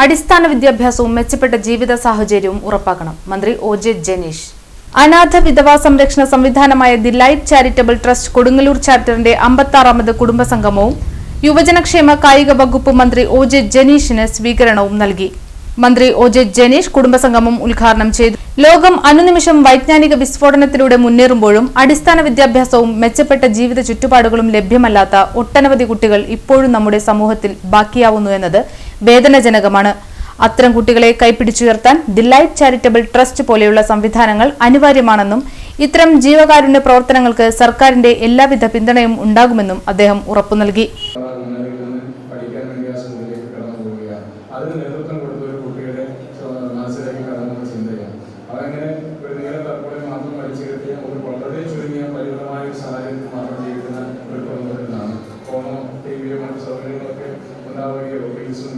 അടിസ്ഥാന വിദ്യാഭ്യാസവും മെച്ചപ്പെട്ട ജീവിത സാഹചര്യവും ഉറപ്പാക്കണം. മന്ത്രി ഒ.ജെ. ജനീഷ്. അനാഥ വിധവാ സംരക്ഷണ സംവിധാനമായ the Light Charitable Trust Kodungallur ചാപ്റ്ററിന്റെ 56ാമത് കുടുംബസംഗമവും യുവജനക്ഷേമ കായിക വകുപ്പ് മന്ത്രി ഒ.ജെ. ജനീഷിന് സ്വീകരണവും നൽകി. മന്ത്രി ഒ.ജെ. ജനീഷ് കുടുംബസംഗമം ഉദ്ഘാടനം ചെയ്തു. ലോകം അനുനിമിഷം വൈജ്ഞാനിക വിസ്ഫോടനത്തിലൂടെ മുന്നേറുമ്പോഴും അടിസ്ഥാന വിദ്യാഭ്യാസവും മെച്ചപ്പെട്ട ജീവിത ചുറ്റുപാടുകളും ലഭ്യമല്ലാത്ത ഒട്ടനവധി കുട്ടികൾ ഇപ്പോഴും നമ്മുടെ സമൂഹത്തിൽ ബാക്കിയാവുന്നു എന്നത് വേദനാജനകമാണ്. അത്തരം കുട്ടികളെ കൈപിടിച്ചുയർത്താൻ ദി ലൈറ്റ് ചാരിറ്റബിൾ ട്രസ്റ്റ് പോലെയുള്ള സംവിധാനങ്ങൾ അനിവാര്യമാണെന്നും ഇത്തരം ജീവകാരുണ്യ പ്രവർത്തനങ്ങൾക്ക് സർക്കാരിന്റെ എല്ലാവിധ പിന്തുണയും ഉണ്ടാകുമെന്നും അദ്ദേഹം ഉറപ്പു നൽകി.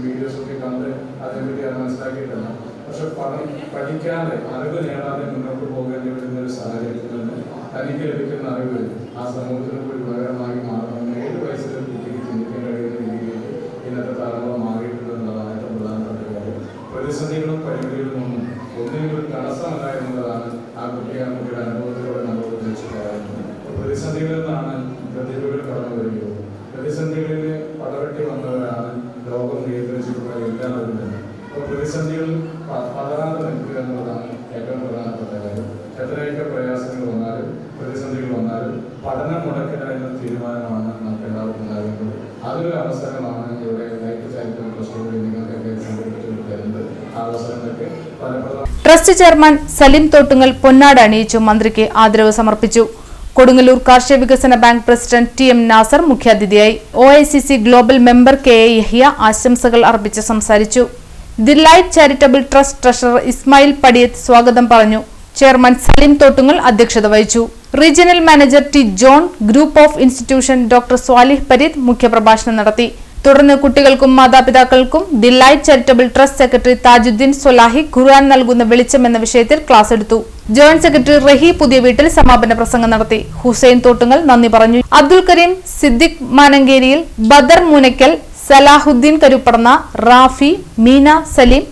വീഡിയോസൊക്കെ കണ്ട് അതിനെപ്പറ്റി അത് മനസ്സിലാക്കിയിട്ടില്ല. പക്ഷെ പഠിക്കാതെ അറിവ് നേടാതെ മുന്നോട്ട് പോകേണ്ടി വരുന്ന ഒരു സാഹചര്യത്തിൽ നിന്ന് തനിക്ക് ലഭിക്കുന്ന അറിവ് ആ സമൂഹത്തിന് കൂടി ഗുണകരമായി മാറണമെന്ന് 7 വയസ്സിലെ കുട്ടിക്ക് ചിന്തിക്കാൻ കഴിയുന്ന രീതിയിൽ ഇന്നത്തെ തലമുറ മാറിയിട്ടുണ്ടെന്നുള്ളതാണ് ഏറ്റവും പ്രധാനപ്പെട്ട കാര്യം. പ്രതിസന്ധികളും പരിമിതികളും ഒന്നിനും ഒരു തടസ്സമല്ല എന്നുള്ളതാണ് ആ കുട്ടിയുടെ അനുഭവത്തിലൂടെ നമ്മളോട് ഉദ്ദേശിച്ച് പറയുന്നത്. പ്രതിസന്ധികളിൽ നിന്നാണ് പ്രതിഭകൾ കടന്നു വരികയുള്ളൂ. പ്രതിസന്ധികളിൽ പടവെട്ടി വന്നവരാണ് ലോകം നിയന്ത്രിച്ചിട്ടുള്ള എല്ലാവരും തന്നെ. അപ്പോൾ പ്രതിസന്ധികൾ പതറാതെ നിൽക്കുക എന്നുള്ളതാണ് ഏറ്റവും പ്രധാനപ്പെട്ട കാര്യം. എത്രയൊക്കെ പ്രയാസങ്ങൾ വന്നാലും പ്രതിസന്ധികൾ വന്നാലും പഠനം മുടക്കില്ല എന്ന തീരുമാനമാണ് നമുക്ക് എല്ലാവർക്കും ഉണ്ടാകുന്നത്. അതൊരു അവസരമാണ് ഇവിടെ ലൈറ്റ് ചാരിറ്റബിൾ ട്രസ്റ്റ് നിങ്ങൾക്കൊക്കെ സംഘടിപ്പിച്ചു തരുന്നത്. ആ അവസരങ്ങൾക്ക് ഫലപ്രദം. ട്രസ്റ്റ് ചെയർമാൻ സലിം തോട്ടുങ്ങൽ പൊന്നാട അണിയിച്ചു മന്ത്രിക്ക് ആദരവ് സമർപ്പിച്ചു. കൊടുങ്ങല്ലൂർ കാർഷിക വികസന ബാങ്ക് പ്രസിഡന്റ് ടി.എം. നാസർ മുഖ്യാതിഥിയായി. OICC global member K A. Yahiya ആശംസകൾ അർപ്പിച്ച് സംസാരിച്ചു. The Light Charitable Trust treasurer Ismail Padiyath സ്വാഗതം പറഞ്ഞു. ചെയർമാൻ സലിം തോട്ടുങ്ങൽ അധ്യക്ഷത വഹിച്ചു. Regional manager T. John, group of institution doctor Swalih Pareed മുഖ്യപ്രഭാഷണം നടത്തി. തുടർന്ന് കുട്ടികൾക്കും മാതാപിതാക്കൾക്കും the Light Charitable Trust secretary Thajudheen Swalahi Quran നൽകുന്ന വെളിച്ചം എന്ന വിഷയത്തിൽ ക്ലാസ് എടുത്തു. ജോയിന്റ് സെക്രട്ടറി റഹി പുതിയ വീട്ടിൽ സമാപന പ്രസംഗം നടത്തി. ഹുസൈൻ തോട്ടുങ്ങൽ നന്ദി പറഞ്ഞു. അബ്ദുൽ കരീം സിദ്ദിഖ് മാനങ്കേരിയിൽ, ബദർ മുനക്കൽ, സലാഹുദ്ദീൻ കരുപ്പടന്ന, റാഫി, മീന സലീം,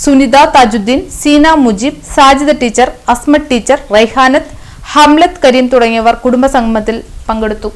സുനിത താജുദ്ദീൻ, സീന മുജീബ്, സാജിദ ടീച്ചർ, അസ്മത് ടീച്ചർ, റൈഹാനത്ത്, ഹംലത്ത് കരീം തുടങ്ങിയവർ കുടുംബസംഗമത്തിൽ പങ്കെടുത്തു.